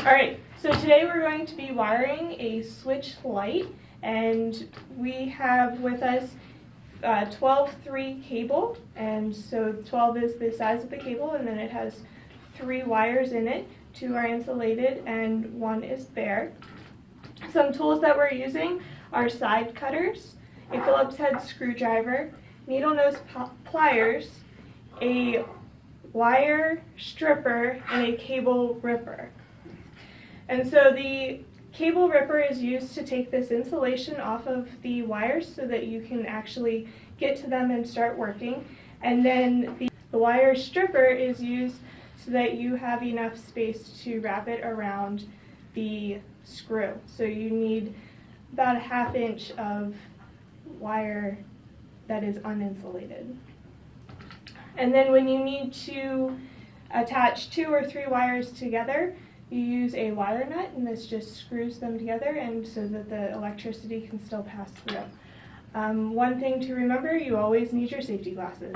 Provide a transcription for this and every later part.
Alright, so today we're going to be wiring a switch light, and we have with us 12-3 cable, and so 12 is the size of the cable, and then it has 3 wires in it. 2 are insulated and 1 is bare. Some tools that we're using are side cutters, a Phillips head screwdriver, needle nose pliers, a wire stripper, and a cable ripper. And so the cable ripper is used to take this insulation off of the wires so that you can actually get to them and start working. And then the wire stripper is used so that you have enough space to wrap it around the screw. So you need about a 1/2 inch of wire that is uninsulated. And then when you need to attach 2 or 3 wires together, you use a wire nut, and this just screws them together and so that the electricity can still pass through. One thing to remember, you always need your safety glasses.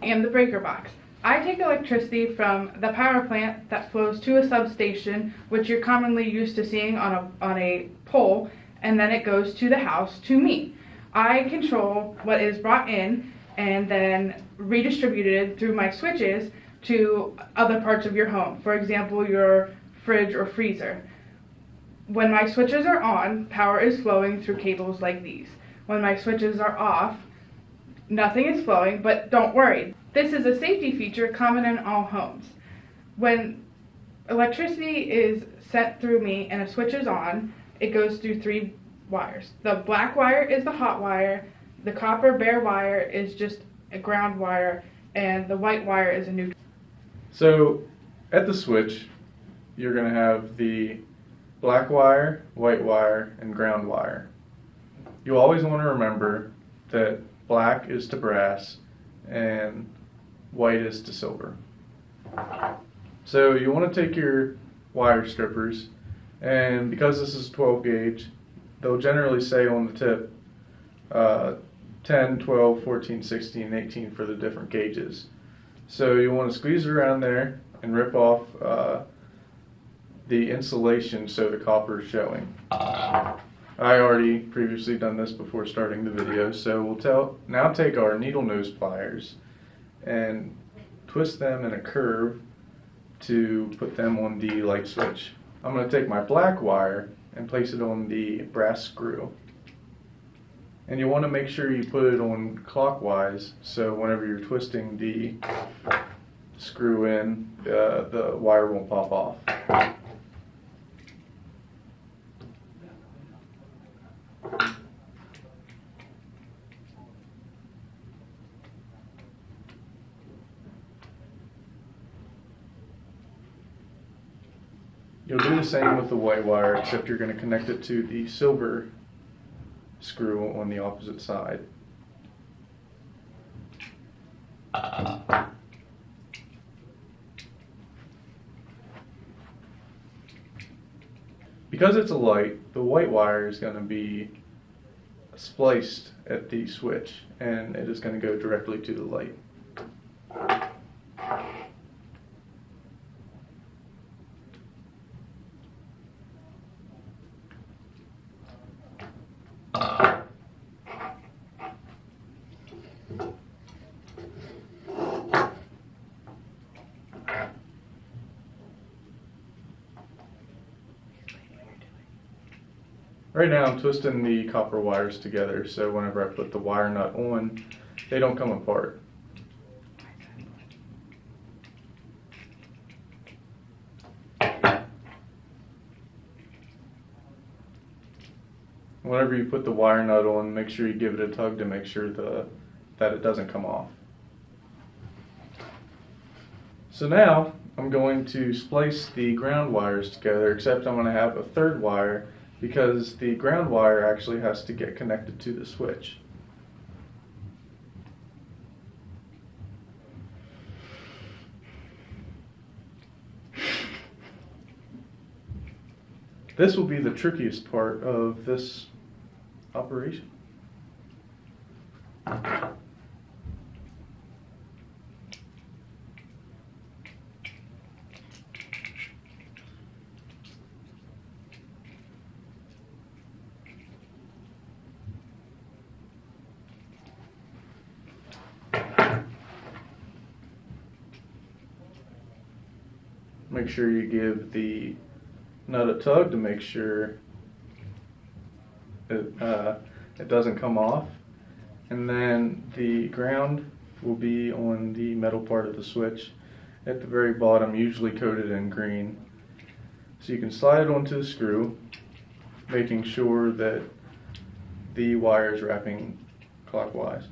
And the breaker box. I take electricity from the power plant that flows to a substation, which you're commonly used to seeing on a pole, and then it goes to the house to me. I control what is brought in and then redistributed through my switches to other parts of your home. For example, your fridge or freezer. When my switches are on, power is flowing through cables like these. When my switches are off, nothing is flowing, but don't worry. This is a safety feature common in all homes. When electricity is sent through me and a switch is on, it goes through 3 wires. The black wire is the hot wire, the copper bare wire is just a ground wire, and the white wire is a neutral. So at the switch, you're going to have the black wire, white wire, and ground wire. You always want to remember that black is to brass and white is to silver. So you want to take your wire strippers, and because this is 12 gauge, they'll generally say on the tip 10, 12, 14, 16, 18 for the different gauges. So you want to squeeze it around there and rip off the insulation so the copper is showing. I already previously done this before starting the video, so we'll now take our needle nose pliers and twist them in a curve to put them on the light switch. I'm going to take my black wire and place it on the brass screw. And you want to make sure you put it on clockwise, so whenever you're twisting the screw in, the wire won't pop off. You'll do the same with the white wire, except you're going to connect it to the silver screw on the opposite side. Because it's a light, the white wire is going to be spliced at the switch, and it is going to go directly to the light. Right now I'm twisting the copper wires together, so whenever I put the wire nut on, they don't come apart. Whenever you put the wire nut on, make sure you give it a tug to make sure that it doesn't come off. So now I'm going to splice the ground wires together, except I'm going to have a third wire because the ground wire actually has to get connected to the switch. This will be the trickiest part of this operation. make sure you give the nut a tug to make sure it doesn't come off. And then the ground will be on the metal part of the switch at the very bottom, usually coated in green. So you can slide it onto the screw, making sure that the wire is wrapping clockwise.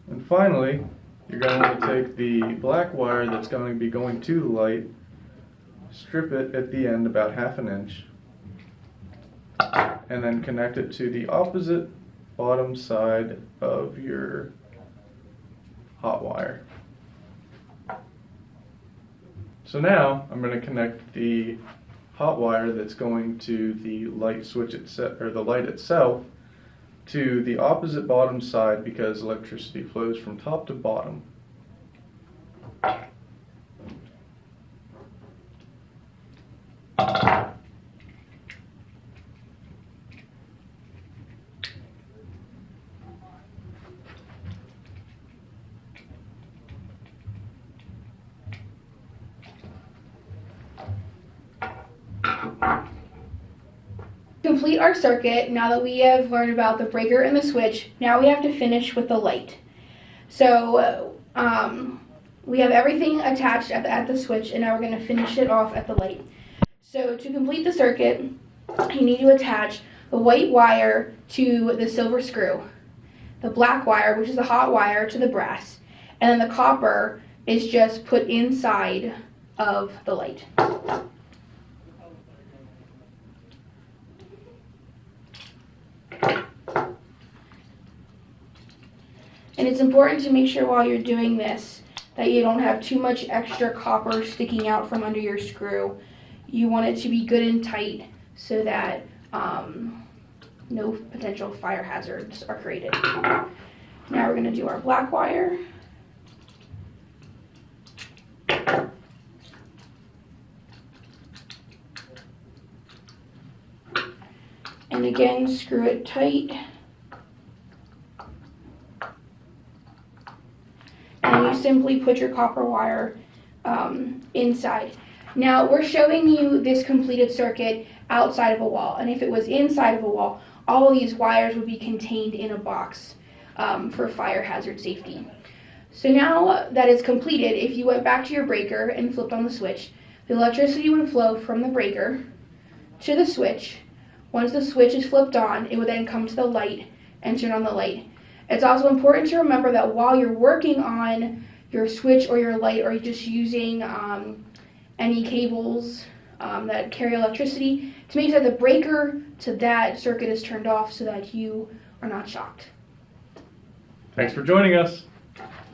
And finally, you're going to want to take the black wire that's going to be going to the light, strip it at the end about 1/2 inch, and then connect it to the opposite bottom side of your hot wire. So now I'm going to connect the hot wire that's going to the light switch itself, or the light itself, to the opposite bottom side because electricity flows from top to bottom. Complete our circuit. Now that we have learned about the breaker and the switch, now we have to finish with the light. So we have everything attached at the switch, and now we're going to finish it off at the light. So to complete the circuit, you need to attach the white wire to the silver screw, the black wire, which is the hot wire, to the brass, and then the copper is just put inside of the light. And it's important to make sure while you're doing this that you don't have too much extra copper sticking out from under your screw. You want it to be good and tight so that no potential fire hazards are created. Now we're going to do our black wire. And again, screw it tight. And you simply put your copper wire inside. Now we're showing you this completed circuit outside of a wall, and if it was inside of a wall, all of these wires would be contained in a box for fire hazard safety. So now that it's completed, if you went back to your breaker and flipped on the switch, the electricity would flow from the breaker to the switch. Once the switch is flipped on, it would then come to the light and turn on the light. It's also important to remember that while you're working on your switch or your light, or you're just using any cables that carry electricity, to make sure that the breaker to that circuit is turned off so that you are not shocked. Thanks for joining us.